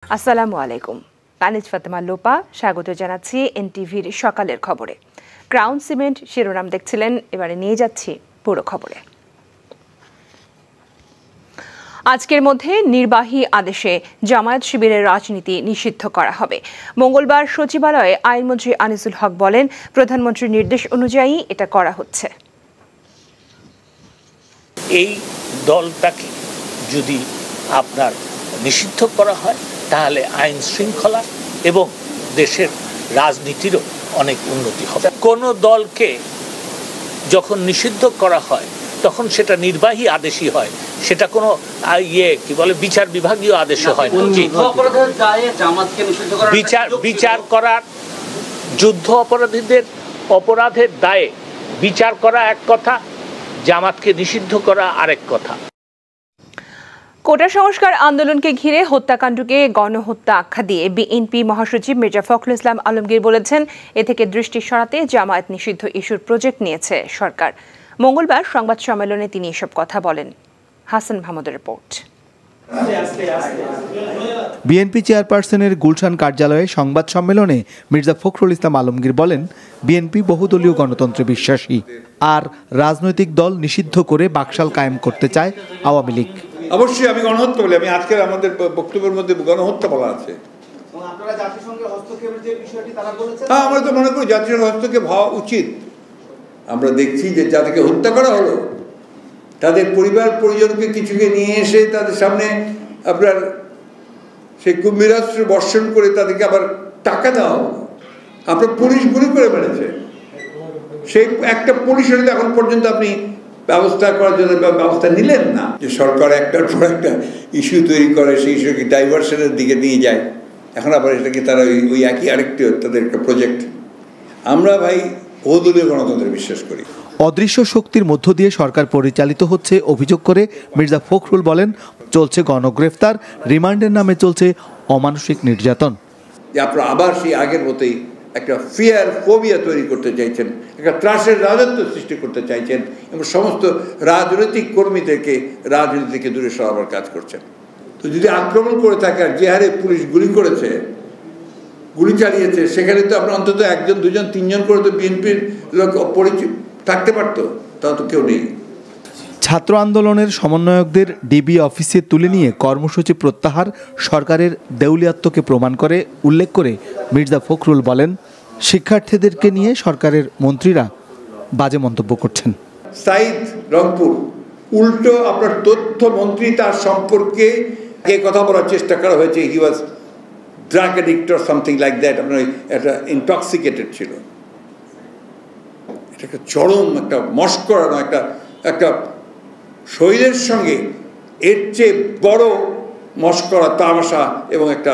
আসসালামু আলাইকুম। কানিজ ফাতেমা লোপা স্বাগত জানাচ্ছি এনটিভির সকালের খবরে। ক্রাউন সিমেন্ট শিরোনাম দেখছিলেন, এবারে নিয়ে যাচ্ছি পুরো খবরে। আজকের মধ্যে নির্বাহী আদেশে জামায়াত শিবিরের রাজনীতি নিষিদ্ধ করা হবে। মঙ্গলবার সচিবালয়ে আইনমন্ত্রী আনিসুল হক বলেন, প্রধানমন্ত্রীর নির্দেশ অনুযায়ী এটা করা হচ্ছে। এই দলটাকে যদি আপনার নিষিদ্ধ করা হয় তাহলে আইন শৃঙ্খলা এবং দেশের রাজনীতিরও অনেক উন্নতি হবে। কোনো দলকে যখন নিষিদ্ধ করা হয় তখন সেটা নির্বাহী আদেশই হয়, সেটা কোনো বিচার বিভাগীয় আদেশে হয়। বিচার করার যুদ্ধ অপরাধীদের অপরাধের দায়ে বিচার করা এক কথা, জামাতকে নিষিদ্ধ করা আরেক কথা। কোটা সংস্কার আন্দোলনকে ঘিরে হত্যাকাণ্ডকে গণহত্যা আখ্যা দিয়ে বিএনপি মহাসচিব মির্জা ফখরুল ইসলাম আলমগীর বলেছেন, এ থেকে দৃষ্টি সরাতে জামায়াত নিষিদ্ধ ইস্যুর প্রজেক্ট নিয়েছে সরকার। মঙ্গলবার সংবাদ সম্মেলনে তিনি এসব কথা বলেন। হাসান মাহমুদের রিপোর্ট। বিএনপি চেয়ারপারসনের গুলশান কার্যালয়ে সংবাদ সম্মেলনে মির্জা ফখরুল ইসলাম আলমগীর বলেন, বিএনপি বহুদলীয় গণতন্ত্রে বিশ্বাসী, আর রাজনৈতিক দল নিষিদ্ধ করে বাকশাল কায়েম করতে চায় আওয়ামী লীগ। অবশ্যই আমি গণহত্যা বলি, আমি আজকের আমাদের বক্তব্যের মধ্যে গণহত্যা বলা আছে। হ্যাঁ, আমরা তো মনে করি জাতিসংঘ হস্তক্ষেপ হওয়া উচিত। আমরা দেখছি যে যাদেরকে হত্যা করা হলো তাদের পরিবার পরিজনকে কিছুকে নিয়ে এসে তাদের সামনে আপনার সেই কুম্ভীরাস্ত্র বর্ষণ করে তাদেরকে আবার টাকা দেওয়া হলো। আপনার পুলিশ গুলি করে মেরেছে, সেই একটা পুলিশের এখন পর্যন্ত আপনি ব্যবস্থা করার জন্য ব্যবস্থা নিলেন না। যে সরকার একটার পর একটা ইস্যু তৈরি করে, সেই ইস্যুকে ডাইভার্সনের দিকে নিয়ে যায়, এখন আবার এটাকে তারা ওই একই আরেকটি তাদের একটা প্রজেক্ট। আমরা ভাই বহুদলীয় গণতন্ত্রে বিশ্বাস করি। অদৃশ্য শক্তির মধ্য দিয়ে সরকার পরিচালিত হচ্ছে অভিযোগ করে মির্জা ফখরুল বলেন, চলছে গণগ্রেফতার, রিমান্ডের নামে চলছে অমানসিক নির্যাতন। যে আপনারা আবার সেই আগের মতোই একটা ফিয়ার ফোবিয়া তৈরি করতে চাইছেন, একটা ত্রাসের রাজত্ব সৃষ্টি করতে চাইছেন এবং সমস্ত রাজনৈতিক কর্মীদেরকে রাজনীতি থেকে দূরে সরাবার কাজ করছেন। তো যদি আক্রমণ করে থাকে আর যে হারে পুলিশ গুলি করেছে, গুলি চালিয়েছে, সেখানে তো আপনার অন্তত একজন দুজন তিনজন করে তো বিএনপির লোক পরিচিত থাকতে পারতো, তা তো কেউ নেই। ছাত্র আন্দোলনের সমন্বয়কদের ডিবি অফিসে তুলে নিয়ে কর্মসূচি প্রত্যাহার সরকারের দেউলিয়াত্বকে প্রমাণ করে উল্লেখ করে মির্জা ফখরুল বলেন, শিক্ষার্থীদেরকে নিয়ে সরকারের মন্ত্রীরা বাজে মন্তব্য করছেন। সাইদ রংপুর উল্টো আপনার তথ্য মন্ত্রী, তার সম্পর্কে কথা বলার চেষ্টা করা হয়েছে, he was drug addict or something like that, আপনার একটা ইনটক্সিকেটেড ছিল। এটা একটা চরম একটা মস্করানো একটা শরীরের সঙ্গে এর চেয়ে বড় মস্করা তামাশা এবং একটা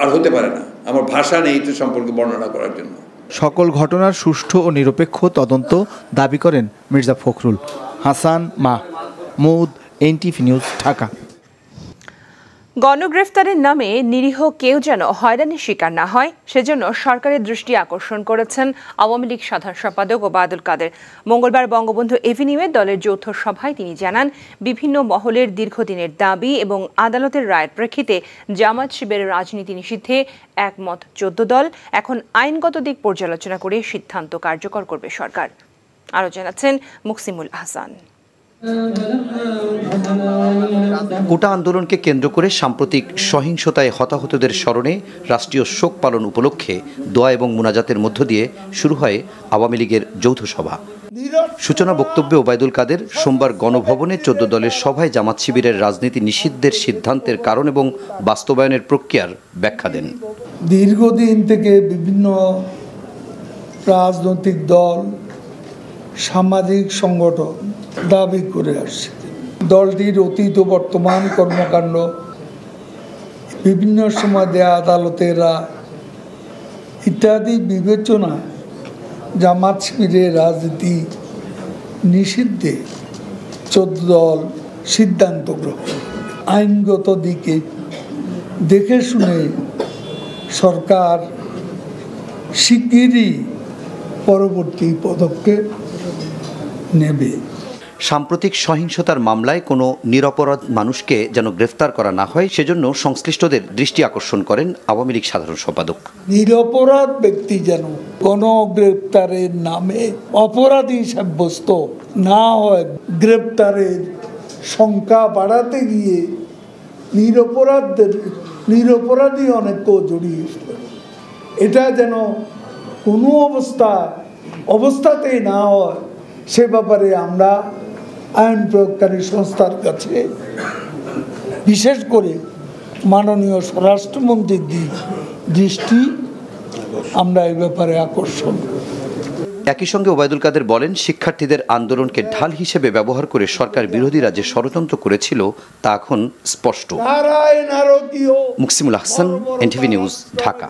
আর হতে পারে না। আমার ভাষা নেই তো সম্পর্কে বর্ণনা করার জন্য। সকল ঘটনার সুষ্ঠু ও নিরপেক্ষ তদন্ত দাবি করেন মির্জা ফখরুল। Hasan Mahmud, NTV news, Dhaka. গণগ্রেফতারের নামে নিরীহ কেউ যেন হয়রানির শিকার না হয়, সেজন্য সরকারের দৃষ্টি আকর্ষণ করেছেন আওয়ামী লীগ সাধারণ সম্পাদক ওবায়দুল কাদের। মঙ্গলবার বঙ্গবন্ধু এভিনিউয়ে দলের যৌথ সভায় তিনি জানান, বিভিন্ন মহলের দীর্ঘদিনের দাবি এবং আদালতের রায়ের প্রেক্ষিতে জামায়াত শিবিরের রাজনীতি নিষিদ্ধে একমত 14 দল। এখন আইনগত দিক পর্যালোচনা করে সিদ্ধান্ত কার্যকর করবে সরকার। আরও জানাচ্ছেন মুকসিমুল আহসান। কোটা আন্দোলনকে কেন্দ্র করে সাম্প্রতিক সহিংসতায় হতাহতদের স্মরণে রাষ্ট্রীয় শোক পালন উপলক্ষে দোয়া এবং মুনাজাতের মধ্য দিয়ে শুরু হয় আওয়ামী লীগের যৌথ সভা। সূচনা বক্তব্যে ওবায়দুল কাদের সোমবার গণভবনে 14 দলের সভায় জামাত শিবিরের রাজনীতি নিষিদ্ধের সিদ্ধান্তের কারণ এবং বাস্তবায়নের প্রক্রিয়ার ব্যাখ্যা দেন। দীর্ঘদিন থেকে বিভিন্ন রাজনৈতিক দল, সামাজিক সংগঠন দাবি করে আসছে, দলটির অতীত ও বর্তমান কর্মকাণ্ড, বিভিন্ন সময় দেয়া আদালতের রায় ইত্যাদি বিবেচনা জামাত শিবিরের রাজনীতি নিষিদ্ধে 14 দল সিদ্ধান্ত গ্রহণ। আইনগত দিকে দেখে শুনে সরকার শিগগিরই পরবর্তী পদক্ষেপ নেবে। সাম্প্রতিক সহিংসতার মামলায় কোনো নিরপরাধ মানুষকে যেন গ্রেফতার করা না হয় সেজন্য সংশ্লিষ্টদের দৃষ্টি আকর্ষণ করেন আওয়ামী লীগ সাধারণ সম্পাদক। নিরপরাধ ব্যক্তি যেন গণগ্রেপ্তারের নামে অপরাধী সাব্যস্ত না হয়, গ্রেপ্তারের সংখ্যা বাড়াতে গিয়ে নিরপরাধী অনেকেও জড়িয়েছিল, এটা যেন কোনো অবস্থাতেই না হয় সে ব্যাপারে আমরা আইন প্রয়োগকারী সংস্থার কাছে বিশেষ করে মাননীয় স্বরাষ্ট্রমন্ত্রীর দৃষ্টি আমরা এই ব্যাপারে আকর্ষণ করি। একই সঙ্গে ওবায়দুল কাদের বলেন, শিক্ষার্থীদের আন্দোলনকে ঢাল হিসেবে ব্যবহার করে সরকার বিরোধীরা যে ষড়যন্ত্র করেছিল তা এখন স্পষ্ট। Muksimul Ahsan, NTV news, Dhaka.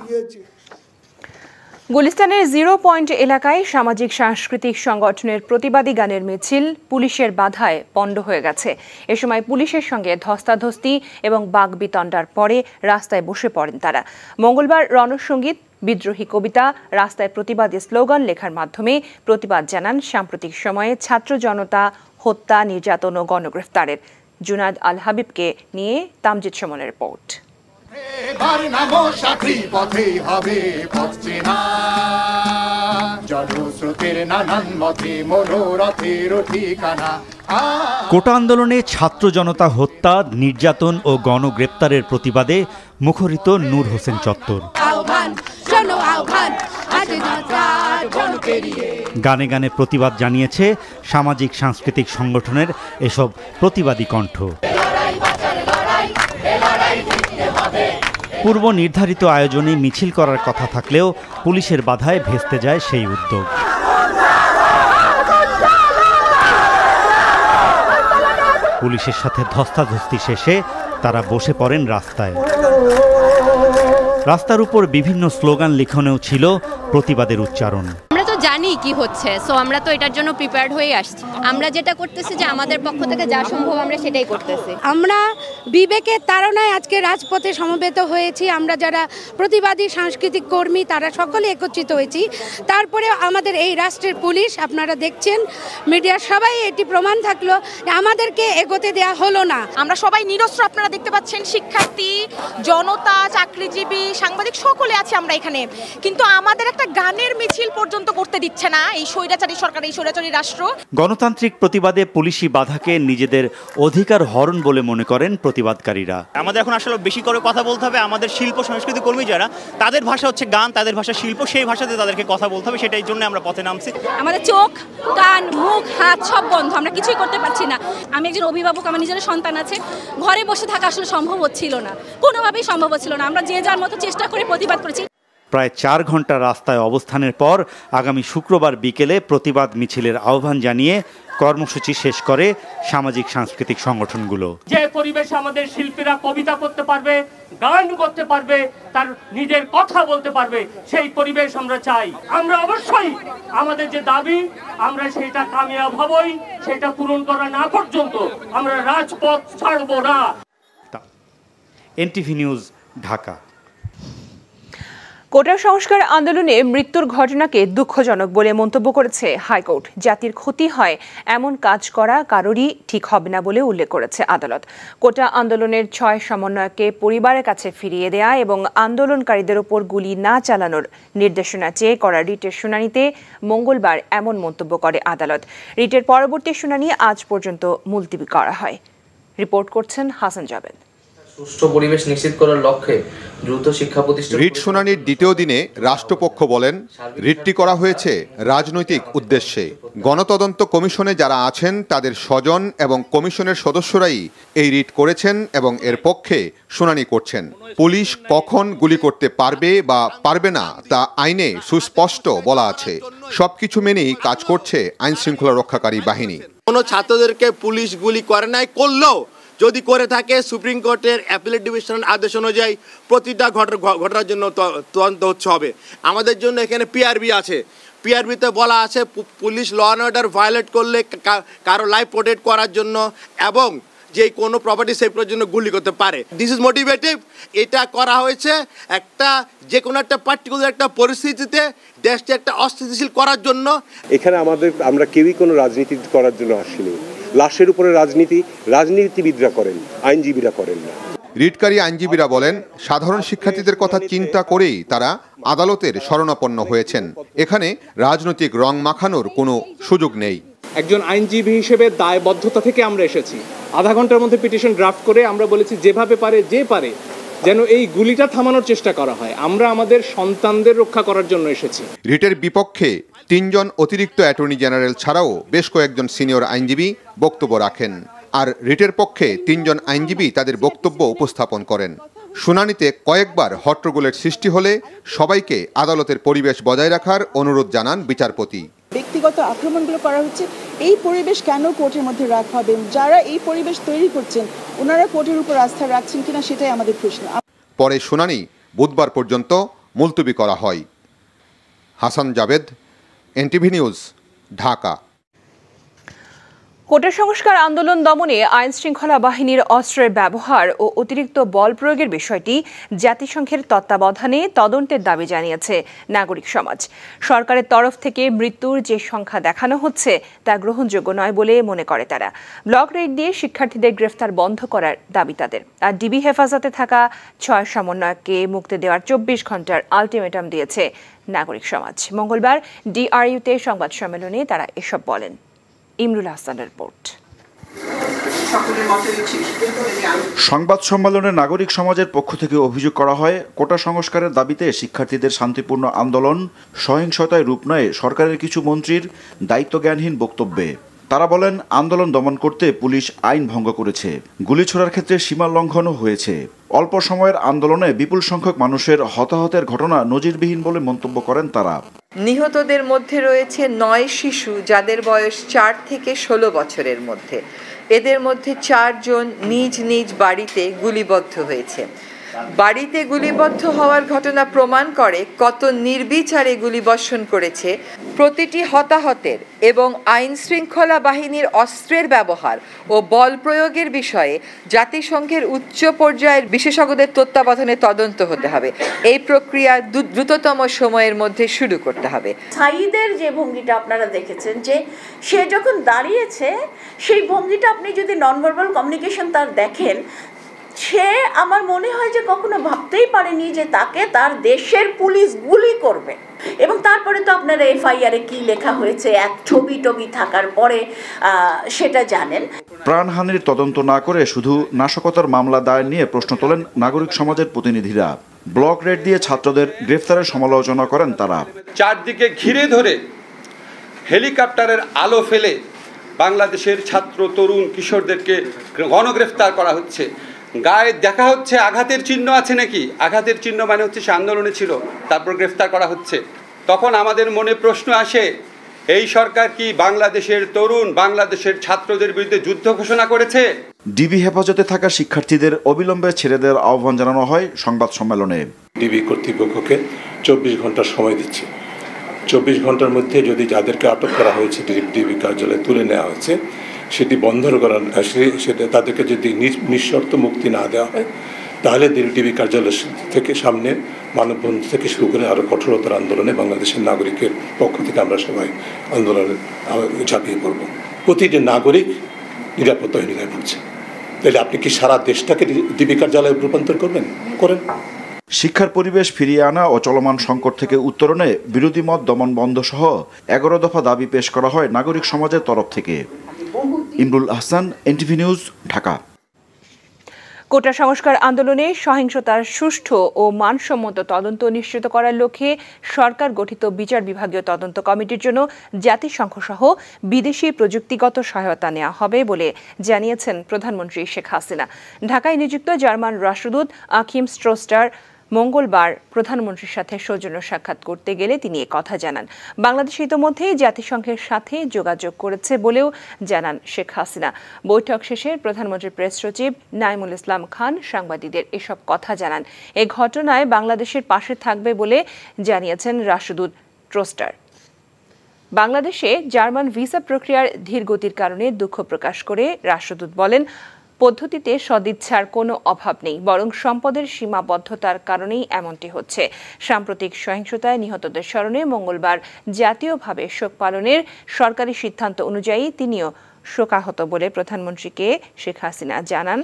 গুলিস্তানের 0 পয়েন্ট এলাকায় সামাজিক সাংস্কৃতিক সংগঠনের প্রতিবাদী গানের মিছিল পুলিশের বাধায় পণ্ড হয়ে গেছে। এ সময় পুলিশের সঙ্গে ধস্তাধস্তি এবং বাগবিতণ্ডার পরে রাস্তায় বসে পড়েন তারা। মঙ্গলবার রণসঙ্গীত, বিদ্রোহী কবিতা, রাস্তায় প্রতিবাদী স্লোগান লেখার মাধ্যমে প্রতিবাদ জানান সাম্প্রতিক সময়ে ছাত্র জনতা হত্যা, নির্যাতন ও গণগ্রেফতারের। জুনাদ আল হাবিবকে নিয়ে তামজিদ সুমনের রিপোর্ট। কোটা আন্দোলনে ছাত্র জনতা হত্যা, নির্যাতন ও গণগ্রেপ্তারের প্রতিবাদে মুখরিত নূর হোসেন চত্বর। গানে গানে প্রতিবাদ জানিয়েছে সামাজিক সাংস্কৃতিক সংগঠনের এসব প্রতিবাদী কণ্ঠ। পূর্ব নির্ধারিত আয়োজনে মিছিল করার কথা থাকলেও পুলিশের বাধায় ভেস্তে যায় সেই উদ্যোগ। পুলিশের সাথে ধস্তাধস্তি শেষে তারা বসে পড়েন রাস্তায়। রাস্তার উপর বিভিন্ন স্লোগান লিখনেও ছিল প্রতিবাদের উচ্চারণ। আমরা তো জানি কি হচ্ছে, সো আমরা তো এটার জন্য প্রিপেয়ার্ড হয়ে আসছি। আমরা যেটা করতেছি যে আমাদের পক্ষ থেকে যা সম্ভব আমরা সেটাই করতেছি। আমরা বিবেকের তাড়নায় আজকে রাজপথে সমবেত হয়েছি। আমরা যারা প্রতিবাদী সাংস্কৃতিক কর্মী তারা সকলে একত্রিত হয়েছি। তারপরে আমাদের এই রাষ্ট্রের পুলিশ, আপনারা দেখছেন, মিডিয়ার সবাই এটি প্রমাণ থাকলো আমাদেরকে এগোতে দেয়া হলো না। আমরা সবাই নিরস্ত্র, আপনারা দেখতে পাচ্ছেন, শিক্ষার্থী, জনতা, চাকরিজীবী, সাংবাদিক সকলে আছে আমরা এখানে, কিন্তু আমাদের একটা গানের মিছিল পর্যন্ত করতে দিচ্ছে না এই স্বৈরাচারী সরকার, এই স্বৈরাচারী রাষ্ট্র। গণতান্ত্রিক প্রতিবাদে পুলিশি বাধাকে নিজেদের অধিকার হরণ বলে মনে করেন প্রতিবাদকারীরা। আমাদের এখন আসলে বেশি করে কথা বলতে হবে। আমাদের শিল্প সংস্কৃতি কর্মী যারা, তাদের ভাষা হচ্ছে গান, তাদের ভাষা শিল্প, সেই ভাষাতে তাদেরকে কথা বলতে হবে। সেটাই জন্য আমরা পথে নামছি। আমাদের চোখ, কান, মুখ, হাত সব বন্ধ, আমরা কিছুই করতে পারছি না। আমি একজন অভিভাবক, আমার নিজের সন্তান আছে, ঘরে বসে থাকা আসলে সম্ভব হচ্ছিল না, কোনোভাবেই সম্ভব হচ্ছিল না। আমরা যে যার মতো চেষ্টা করে প্রতিবাদ করেছি। প্রায় 4 ঘন্টা রাস্তায় অবস্থানের পর আগামী শুক্রবার বিকেলে প্রতিবাদ মিছিলের আহ্বান জানিয়ে কর্মসূচি শেষ করে সামাজিক সাংস্কৃতিক সংগঠনগুলো। যে পরিবেশে আমাদের শিল্পীরা কবিতা করতে পারবে, গান করতে পারবে, তার নিজের কথা বলতে পারবে, সেই পরিবেশ আমরা চাই। আমরা অবশ্যই আমাদের যে দাবি, আমরা সেটা কামিয়াব হবই, সেটা পূরণ করা না পর্যন্ত আমরা রাজপথ ছাড়ব না। NTV news, Dhaka. কোটা সংস্কার আন্দোলনে মৃত্যুর ঘটনাকে দুঃখজনক বলে মন্তব্য করেছে হাইকোর্ট। জাতির ক্ষতি হয় এমন কাজ করা কারোরই ঠিক হবে না বলে উল্লেখ করেছে আদালত। কোটা আন্দোলনের 6 সমন্বয়ককে পরিবারের কাছে ফিরিয়ে দেয়া এবং আন্দোলনকারীদের ওপর গুলি না চালানোর নির্দেশনা চেয়ে করা রিটের শুনানিতে মঙ্গলবার এমন মন্তব্য করে আদালত। রিটের পরবর্তী শুনানি আজ পর্যন্ত মুলতবি করা হয়। রিপোর্ট করছেন হাসান জাবেদ। সুষ্ঠু পরিবেশ নিশ্চিত করার লক্ষ্যে দ্রুত শিক্ষা প্রতিষ্ঠান। রিট শুনানির দ্বিতীয় দিনে রাষ্ট্রপক্ষ বলেন, রিটটি করা হয়েছে রাজনৈতিক উদ্দেশ্যে। গণতদন্ত কমিশনে যারা আছেন তাদের স্বজন এবং কমিশনের সদস্যরাই এই রিট করেছেন এবং এর পক্ষে শুনানি করছেন। পুলিশ কখন গুলি করতে পারবে বা পারবে না তা আইনে সুস্পষ্ট বলা আছে। সবকিছু মেনেই কাজ করছে আইন শৃঙ্খলা রক্ষাকারী বাহিনী। কোনো ছাত্রদেরকে পুলিশ গুলি করে নাই, করলেও যদি করে থাকে সুপ্রিম কোর্টের অ্যাপিলেট ডিভিশনের আদেশ অনুযায়ী প্রতিটা ঘটনার জন্য তদন্ত হচ্ছে হবে। আমাদের জন্য এখানে পিআরবি আছে, পিআরবিতে বলা আছে police law and order violate করলে কারো লাইফ প্রোটেক্ট করার জন্য এবং যে কোনো প্রপার্টি সেভ করার জন্য গুলি করতে পারে। This is motivative. এটা করা হয়েছে একটা যে কোনো একটা পার্টিকুলার একটা পরিস্থিতিতে দেশকে একটা অস্থিতিশীল করার জন্য। এখানে আমরা কেউই কোনো রাজনীতি করার জন্য আসিনি। লাশের উপরে রাজনীতিবিদরা করেন, আইনজীবীরা করেন না। রিটকারী আইনজীবীরা বলেন, সাধারণ শিক্ষার্থীদের কথা চিন্তা করেই তারা আদালতের শরণাপন্ন হয়েছেন। এখানে রাজনৈতিক রং মাখানোর কোনো সুযোগ নেই। একজন আইনজীবী হিসেবে দায়বদ্ধতা থেকে আমরা এসেছি। আধা ঘন্টার মধ্যে পিটিশন ড্রাফট করে আমরা বলেছি যেভাবে পারে যেন এই গুলিটা থামানোর চেষ্টা করা হয়। আমরা আমাদের সন্তানদের রক্ষা করার জন্য এসেছি। রিটের বিপক্ষে 3 জন অতিরিক্ত অ্যাটর্নি জেনারেল ছাড়াও বেশ কয়েকজন সিনিয়র আইনজীবী বক্তব্য রাখেন। আর রিটের পক্ষে 3 জন আইনজীবী তাদের বক্তব্য উপস্থাপন করেন। শুনানিতে কয়েকবার হট্টগোলের সৃষ্টি হলে সবাইকে আদালতের পরিবেশ বজায় রাখার অনুরোধ জানান বিচারপতি। ব্যক্তিগত আক্রমণগুলো করা হচ্ছে, এই পরিবেশ কেন কোর্টের মধ্যে রাখা হবে? যারা এই পরিবেশ তৈরি করছেন ওনারা কোর্টের উপর আস্থা রাখছেন কিনা সেটাই আমাদের প্রশ্ন। পরে শুনানি বুধবার পর্যন্ত মুলতবি করা হয়। Hasan Javed, NTV news, Dhaka. Quota সংস্কার আন্দোলন দমনে আইন শৃঙ্খলা বাহিনীর অস্ত্রের ব্যবহার ও অতিরিক্ত বল প্রয়োগের বিষয়টি জাতিসংঘের তত্ত্বাবধানে তদন্তের দাবি জানিয়েছে নাগরিক সমাজ। সরকারের তরফ থেকে মৃত্যুর যে সংখ্যা দেখানো হচ্ছে তা গ্রহণযোগ্য নয় বলে মনে করে তারা। ব্লক রেড দিয়ে শিক্ষার্থীদের গ্রেফতার বন্ধ করার দাবি তাদের। আর ডিবি হেফাজতে থাকা 6 সমন্বয়ককে মুক্তি দেওয়ার 24 ঘন্টার আলটিমেটাম দিয়েছে নাগরিক সমাজ। মঙ্গলবার ডিআরইউতে সংবাদ সম্মেলনে তারা এসব বলেন। ইমরুল হাসানের রিপোর্ট। সংবাদ সম্মেলনে নাগরিক সমাজের পক্ষ থেকে অভিযোগ করা হয়, কোটা সংস্কারের দাবিতে শিক্ষার্থীদের শান্তিপূর্ণ আন্দোলন সহিংসতায় রূপ নেয় সরকারের কিছু মন্ত্রীর দায়িত্বজ্ঞানহীন বক্তব্যে। তারা বলেন, আন্দোলন দমন করতে পুলিশ আইন ভঙ্গ করেছে, গুলি ছোড়ার ক্ষেত্রে সীমা লঙ্ঘনও হয়েছে। অল্প সময়ের আন্দোলনে বিপুল সংখ্যক মানুষের হতাহতের ঘটনা নজিরবিহীন বলে মন্তব্য করেন তারা। নিহতদের মধ্যে রয়েছে 9 শিশু যাদের বয়স 4 থেকে 16 বছরের মধ্যে। এদের মধ্যে 4 জন নিজ নিজ বাড়িতে গুলিবদ্ধ হয়েছে। বাড়িতে গুলিবদ্ধ হওয়ার ঘটনা প্রমাণ করে কত নির্বিচারে গুলিবর্ষণ করেছে। প্রতিটি হতাহতের এবং আইন শৃঙ্খলা বাহিনীর অস্ত্রের ব্যবহার ও বল প্রয়োগের বিষয়ে জাতিসংঘের উচ্চ পর্যায়ের বিশেষজ্ঞদের তত্ত্বাবধানে তদন্ত হতে হবে। এই প্রক্রিয়া দ্রুততম সময়ের মধ্যে শুরু করতে হবে। সাঈদের যে ভঙ্গিটা আপনারা দেখেছেন, যে সে যখন দাঁড়িয়েছে সেই ভঙ্গিটা আপনি যদি নন ভার্বাল কমিউনিকেশন তার দেখেন, সে আমার মনে হয় যে কখনো ভাবতেই পারেনি যে তাকে তার দেশের পুলিশ গুলি করবে। এবং তারপরে তো আপনারা এফআইআরে কি লেখা হয়েছে, এক ছবি থাকার পরে সেটা জানেন। প্রাণহানির তদন্ত না করে শুধু নাশকতার মামলা দায়ের নিয়ে প্রশ্ন তোলেন নাগরিক সমাজের প্রতিনিধিরা। ব্লক রেড দিয়ে ছাত্রদের গ্রেফতারের সমালোচনা করেন তারা। চারদিকে ঘিরে ধরে হেলিকপ্টারের আলো ফেলে বাংলাদেশের ছাত্র, তরুণ, কিশোরদেরকে গণগ্রেফতার করা হচ্ছে। গায়ে দেখা হচ্ছে আঘাতের চিহ্ন আছে নাকি, আঘাতের চিহ্ন মানে হচ্ছে সে আন্দোলনে ছিল, তারপর গ্রেফতার করা হচ্ছে। তখন আমাদের মনে প্রশ্ন আসে, এই সরকার কি বাংলাদেশের তরুণ, বাংলাদেশের ছাত্রদের বিরুদ্ধে যুদ্ধ ঘোষণা করেছে? ডিবি হেফাজতে থাকা শিক্ষার্থীদের অবিলম্বে ছেড়ে দেওয়ার আহ্বান জানানো হয় সংবাদ সম্মেলনে। ডিবি কর্তৃপক্ষকে 24 ঘন্টার সময় দিচ্ছে। 24 ঘন্টার মধ্যে যদি যাদেরকে আটক করা হয়েছে ডিবি কার্যালয়ে তুলে নেওয়া হয়েছে সেটি বন্ধ করা, সেটা তাদেরকে যদি নিঃশর্ত মুক্তি না দেওয়া হয় তাহলে ডিবি কার্যালয় থেকে সামনে মানববন্ধন থেকে শুরু করে আরও কঠোরতর আন্দোলনে বাংলাদেশের নাগরিকের পক্ষ থেকে আমরা সবাই আন্দোলনে ঝাঁপিয়ে পড়ব। প্রতিটি নাগরিক নিরাপত্তাহীনতায় ভুগছে, তাহলে আপনি কি সারা দেশটাকে ডিবি কার্যালয়ে রূপান্তর করেন? শিক্ষার পরিবেশ ফিরিয়ে আনা ও চলমান সংকট থেকে উত্তরণে বিরোধী মত দমন বন্ধ সহ 11 দফা দাবি পেশ করা হয় নাগরিক সমাজের তরফ থেকে। Imrul Hasan, NTV news, Dhaka. Quota সংস্কার আন্দোলনে সহিংসতার সুষ্ঠু ও মানসম্মত তদন্ত নিশ্চিত করার লক্ষ্যে সরকার গঠিত বিচার বিভাগীয় তদন্ত কমিটির জন্য জাতিসংঘ সহ বিদেশি প্রযুক্তিগত সহায়তা নেওয়া হবে বলে জানিয়েছেন প্রধানমন্ত্রী শেখ হাসিনা। ঢাকায় নিযুক্ত জার্মান রাষ্ট্রদূত আকিম স্ট্রোস্টার মঙ্গলবার প্রধানমন্ত্রীর সাথে সৌজন্য সাক্ষাৎ করতে গেলে তিনি কথা জানান। বাংলাদেশ ইতোমধ্যেই জাতিসংঘের সাথে যোগাযোগ করেছে বলেও জানান শেখ হাসিনা। বৈঠক শেষে প্রধানমন্ত্রীর প্রেস সচিব নাইমুল ইসলাম খান সাংবাদিকদের এসব কথা জানান। এ ঘটনায় বাংলাদেশের পাশে থাকবে বলে জানিয়েছেন রাষ্ট্রদূত ট্রোস্টার। বাংলাদেশে জার্মান ভিসা প্রক্রিয়ার ধীরগতির কারণে দুঃখ প্রকাশ করে রাষ্ট্রদূত বলেন, পদ্ধতিতে সদিচ্ছার কোনো অভাব নেই, বরং সম্পদের সীমাবদ্ধতার কারণেই এমনটি হচ্ছে। সাম্প্রতিক সহিংসতায় নিহতদের স্মরণে মঙ্গলবার জাতীয়ভাবে শোক পালনের সরকারি সিদ্ধান্ত অনুযায়ী তিনিও শোকাহত বলে প্রধানমন্ত্রীকে শেখ হাসিনাকে জানান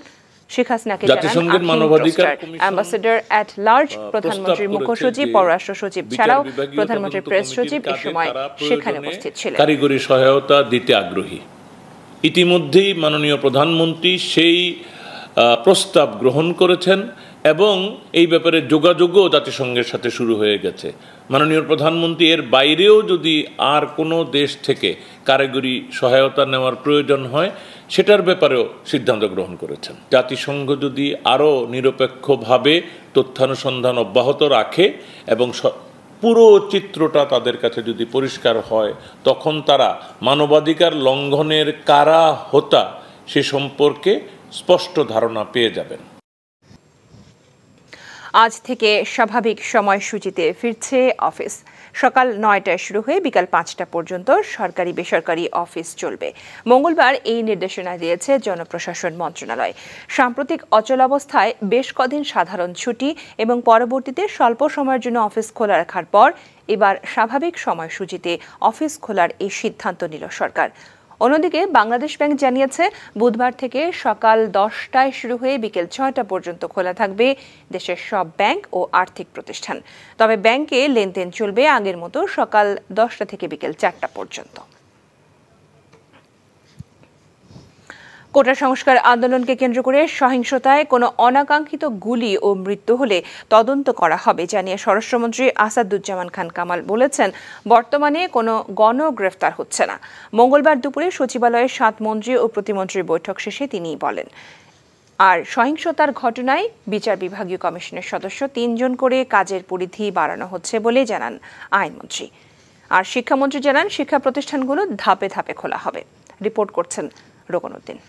জাতিসংঘের মানবাধিকার অ্যাম্বাসেডর অ্যাট লার্জ, প্রধানমন্ত্রীর মুখ্য সচিব, পররাষ্ট্র সচিব ছাড়াও প্রধানমন্ত্রীর প্রেস সচিব এ সময় সেখানে উপস্থিত ছিলেন। কারিগরি সহায়তা দিতে আগ্রহী। ইতিমধ্যেই মাননীয় প্রধানমন্ত্রী সেই প্রস্তাব গ্রহণ করেছেন এবং এই ব্যাপারে যোগাযোগও জাতিসংঘের সাথে শুরু হয়ে গেছে। মাননীয় প্রধানমন্ত্রী এর বাইরেও যদি আর কোনো দেশ থেকে কারিগরি সহায়তা নেওয়ার প্রয়োজন হয় সেটার ব্যাপারেও সিদ্ধান্ত গ্রহণ করেছেন। জাতিসংঘ যদি আরও নিরপেক্ষভাবে তথ্যানুসন্ধান অব্যাহত রাখে এবং পুরো চিত্রটা তাদের কাছে যদি পরিষ্কার হয়, তখন তারা মানবাধিকার লঙ্ঘনের কারা হোতা সে সম্পর্কে স্পষ্ট ধারণা পেয়ে যাবেন। আজ থেকে স্বাভাবিক সময়সূচিতে ফিরছে অফিস। সকাল ৯টায় শুরু হয়ে বিকাল ৫টা পর্যন্ত সরকারি বেসরকারি অফিস চলবে। মঙ্গলবার এই নির্দেশনা দিয়েছে জনপ্রশাসন মন্ত্রণালয়। সাম্প্রতিক অচলাবস্থায় বেশ কদিন সাধারণ ছুটি এবং পরবর্তীতে স্বল্প সময়ের জন্য অফিস খোলা রাখার পর এবার স্বাভাবিক সময়সূচিতে অফিস খোলার এই সিদ্ধান্ত নিল সরকার। অন্যদিকে বাংলাদেশ ব্যাংক জানিয়েছে বুধবার থেকে সকাল 10টায় শুরু হয়ে বিকেল 6টা পর্যন্ত খোলা থাকবে দেশের সব ব্যাংক ও আর্থিক প্রতিষ্ঠান। তবে ব্যাংকে লেনদেন চলবে আগের মতো সকাল 10টা থেকে বিকেল 4টা পর্যন্ত। কোটা সংস্কার আন্দোলনকে কেন্দ্র করে সহিংসতায় কোনো অনাকাঙ্ক্ষিত গুলি ও মৃত্যু হলে তদন্ত করা হবে জানিয়ে স্বরাষ্ট্রমন্ত্রী আসাদুজ্জামান খান কামাল বলেছেন, বর্তমানে কোনো গণগ্রেফতার হচ্ছে না। মঙ্গলবার দুপুরে সচিবালয়ে 7 মন্ত্রী ও প্রতিমন্ত্রীর বৈঠক শেষে তিনি বলেন। আর সহিংসতার ঘটনায় বিচার বিভাগীয় কমিশনের সদস্য 3 জন করে কাজের পরিধি বাড়ানো হচ্ছে বলে জানান আইনমন্ত্রী। আর শিক্ষামন্ত্রী জানান, শিক্ষা প্রতিষ্ঠানগুলো ধাপে ধাপে খোলা হবে। রিপোর্ট করছেন রোকনউদ্দিন।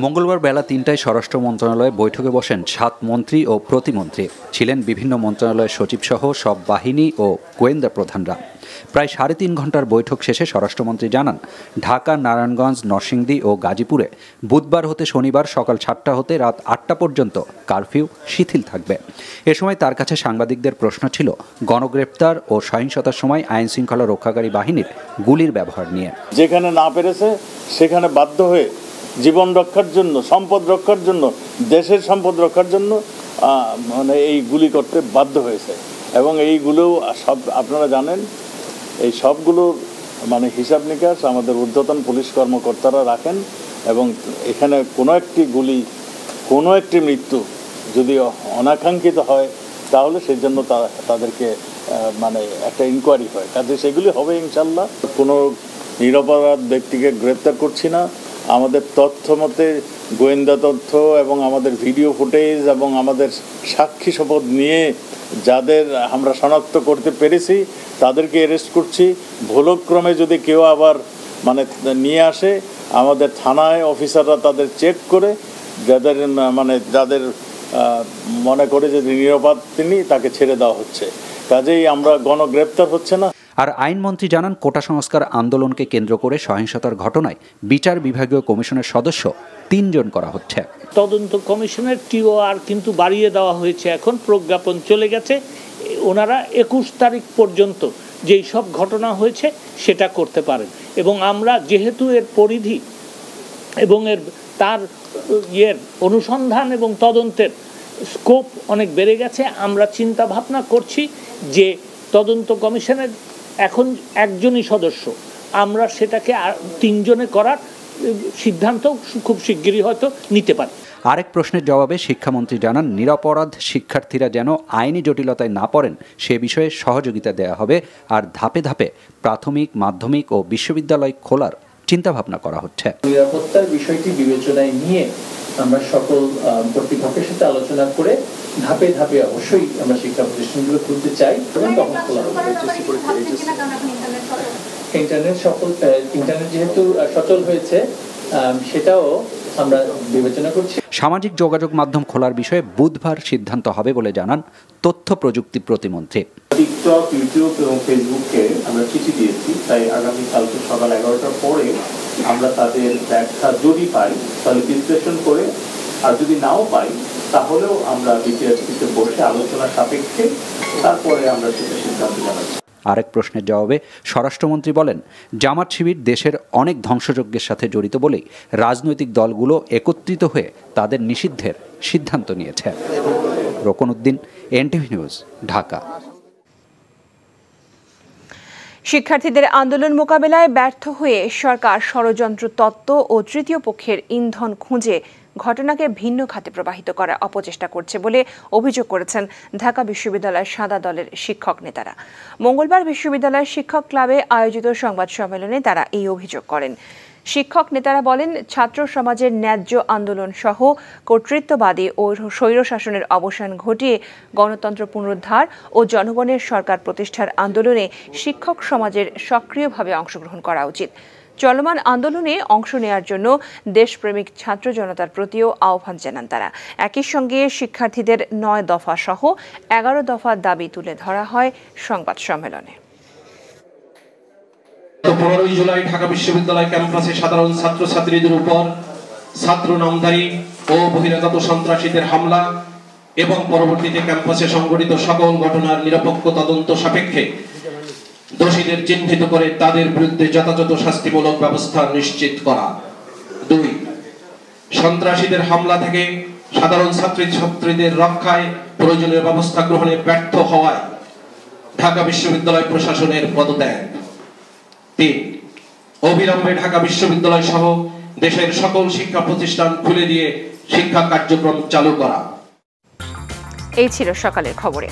মঙ্গলবার বেলা 3টায় স্বরাষ্ট্র মন্ত্রণালয়ে বৈঠকে বসেন 7 মন্ত্রী ও প্রতিমন্ত্রী। ছিলেন বিভিন্ন মন্ত্রণালয়ের সচিবসহ সব বাহিনী ও গোয়েন্দা প্রধানরা। প্রায় 3.5 ঘন্টার বৈঠক শেষে স্বরাষ্ট্রমন্ত্রী জানান, ঢাকা, নারায়ণগঞ্জ, নরসিংদী ও গাজীপুরে বুধবার হতে শনিবার সকাল 7টা হতে রাত 8টা পর্যন্ত কারফিউ শিথিল থাকবে। এ সময় তার কাছে সাংবাদিকদের প্রশ্ন ছিল গণগ্রেপ্তার ও সহিংসতার সময় আইন শৃঙ্খলা রক্ষাকারী বাহিনীর গুলির ব্যবহার নিয়ে। যেখানে না পেরেছে সেখানে বাধ্য হয়ে জীবন রক্ষার জন্য, সম্পদ রক্ষার জন্য, দেশের সম্পদ রক্ষার জন্য মানে এই গুলি করতে বাধ্য হয়েছে। এবং এইগুলো সব আপনারা জানেন, এই সবগুলোর মানে হিসাব নিকাশ আমাদের ঊর্ধ্বতন পুলিশ কর্মকর্তারা রাখেন। এবং এখানে কোনো একটি গুলি, কোনো একটি মৃত্যু যদি অনাকাঙ্ক্ষিত হয় তাহলে সেই জন্য তাদেরকে মানে একটা ইনকোয়ারি হয়। কাজে সেগুলি হবে ইনশাল্লাহ। কোনো নিরপরাধ ব্যক্তিকে গ্রেপ্তার করছি না। আমাদের তথ্য মতে, গোয়েন্দা তথ্য এবং আমাদের ভিডিও ফুটেজ এবং আমাদের সাক্ষী শপথ নিয়ে যাদের আমরা শনাক্ত করতে পেরেছি তাদেরকে অ্যারেস্ট করছি। ভুলক্রমে যদি কেউ আবার মানে নিয়ে আসে, আমাদের থানায় অফিসাররা তাদের চেক করে যাদের মনে করে যে নিরপরাধ তিনি, তাকে ছেড়ে দেওয়া হচ্ছে। কাজেই আমরা গণগ্রেপ্তার হচ্ছে না। আর আইনমন্ত্রী জানান, কোটা সংস্কার আন্দোলনকে কেন্দ্র করে সহিংসতার ঘটনায় বিচার বিভাগীয় কমিশনের সদস্য 3 জন করা হচ্ছে। তদন্ত কমিশনের টিওআর কিন্তু বাড়িয়ে দেওয়া হয়েছে। এখন প্রজ্ঞাপন চলে গেছে, ওনারা 21 তারিখ পর্যন্ত যেই সব ঘটনা হয়েছে সেটা করতে পারেন। এবং আমরা যেহেতু এর পরিধি এবং তার অনুসন্ধান এবং তদন্তের স্কোপ অনেক বেড়ে গেছে, আমরা চিন্তা ভাবনা করছি যে তদন্ত কমিশনের এখন 1 জনই সদস্য, আমরা সেটাকে 3 জনে করার সিদ্ধান্ত খুব শিগগিরই হয়তো নিতে পারি। আরেক প্রশ্নের জবাবে শিক্ষামন্ত্রী জানান, নিরপরাধ শিক্ষার্থীরা যেন আইনি জটিলতায় না পড়েন সে বিষয়ে সহযোগিতা দেওয়া হবে। আর ধাপে ধাপে প্রাথমিক, মাধ্যমিক ও বিশ্ববিদ্যালয় খোলার চিন্তাভাবনা করা হচ্ছে। নিরাপত্তার বিষয়টি বিবেচনায় নিয়ে আমরা সকল কর্তৃপক্ষের সাথে আলোচনা করে ধাপে ধাপে অবশ্যই আমরা শিক্ষা প্রতিষ্ঠানগুলো খুলতে চাই। ইন্টারনেট যেহেতু সচল হয়েছে সেটাও আমরা বিবেচনা করছি। সামাজিক যোগাযোগ মাধ্যম খোলার বিষয়ে বুধবার সিদ্ধান্ত হবে বলে জানান তথ্য প্রযুক্তি প্রতিমন্ত্রী। টিকটক, ইউটিউব এবং ফেসবুককে আমরা চিঠি দিয়েছি, তাই আগামীকালকে সকাল 11টার পরে আমরা তাদের ব্যাখ্যা যদি পাই তাহলে বিশ্লেষণ করে, আর যদি নাও পাই তাহলেও আমরা বিটিআরসিতে বসে আলোচনা সাপেক্ষে তারপরে আমরা সেটা সিদ্ধান্ত জানাচ্ছি। আরেক প্রশ্নের জবাবে স্বরাষ্ট্রমন্ত্রী বলেন, জামাত শিবির দেশের অনেক ধ্বংসযজ্ঞের সাথে জড়িত বলেই রাজনৈতিক দলগুলো একত্রিত হয়ে তাদের নিষিদ্ধের সিদ্ধান্ত নিয়েছে। রোকন উদ্দিন, এনটিভি নিউজ, ঢাকা। শিক্ষার্থীদের আন্দোলন মোকাবেলায় ব্যর্থ হয়ে সরকার ষড়যন্ত্র তত্ত্ব ও তৃতীয় পক্ষের ইন্ধন খুঁজে ঘটনাকে ভিন্ন খাতে প্রবাহিত করার অপচেষ্টা করছে বলে অভিযোগ করেছেন ঢাকা বিশ্ববিদ্যালয়ের সাদা দলের শিক্ষক নেতারা। মঙ্গলবার বিশ্ববিদ্যালয়ের শিক্ষক ক্লাবে আয়োজিত সংবাদ সম্মেলনে তারা এই অভিযোগ করেন। শিক্ষক নেতারা বলেন, ছাত্র সমাজের ন্যায্য আন্দোলন সহ কর্তৃত্ববাদী ও স্বৈরশাসনের অবসান ঘটিয়ে গণতন্ত্র পুনরুদ্ধার ও জনগণের সরকার প্রতিষ্ঠার আন্দোলনে শিক্ষক সমাজের সক্রিয়ভাবে অংশগ্রহণ করা উচিত। চলমান আন্দোলনে অংশ নেওয়ার জন্য দেশপ্রেমিক ছাত্র জনতার প্রতিও আহ্বান জানান তারা। একই সঙ্গে শিক্ষার্থীদের 9 দফা সহ 11 দফার দাবি তুলে ধরা হয় সংবাদ সম্মেলনে। 15 জুলাই ঢাকা বিশ্ববিদ্যালয় ক্যাম্পাসে সাধারণ ছাত্রছাত্রীদের উপর ছাত্র নামধারী ও বহিরাগত সন্ত্রাসীদের হামলা এবং পরবর্তীতে ক্যাম্পাসে সংঘটিত সকল ঘটনার নিরপেক্ষ তদন্ত সাপেক্ষে দোষীদের চিহ্নিত করে তাদের বিরুদ্ধে যথাযথ শাস্তিমূলক ব্যবস্থা নিশ্চিত করা। 2. সন্ত্রাসীদের হামলা থেকে সাধারণ ছাত্রছাত্রীদের রক্ষায় প্রয়োজনীয় ব্যবস্থা গ্রহণে ব্যর্থ হওয়ায় ঢাকা বিশ্ববিদ্যালয় প্রশাসনের পদত্যাগ। 3. অবিলম্বে ঢাকা বিশ্ববিদ্যালয় সহ দেশের সকল শিক্ষা প্রতিষ্ঠান খুলে দিয়ে শিক্ষা কার্যক্রম চালু করা। এই ছিল সকালের খবরে।